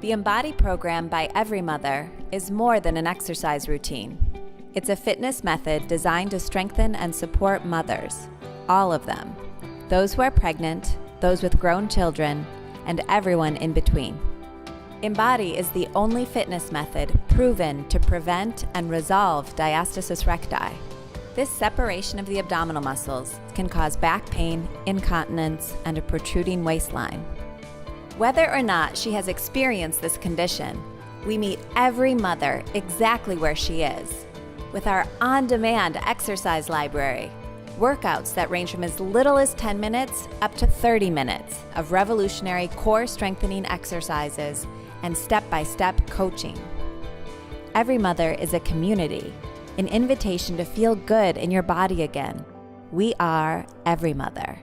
The Embody program by Every Mother is more than an exercise routine. It's a fitness method designed to strengthen and support mothers, all of them, those who are pregnant, those with grown children, and everyone in between. Embody is the only fitness method proven to prevent and resolve diastasis recti. This separation of the abdominal muscles can cause back pain, incontinence, and a protruding waistline. Whether or not she has experienced this condition, we meet every mother exactly where she is, with our on-demand exercise library, workouts that range from as little as 10 minutes up to 30 minutes of revolutionary core strengthening exercises and step-by-step coaching. Every Mother is a community, an invitation to feel good in your body again. We are Every Mother.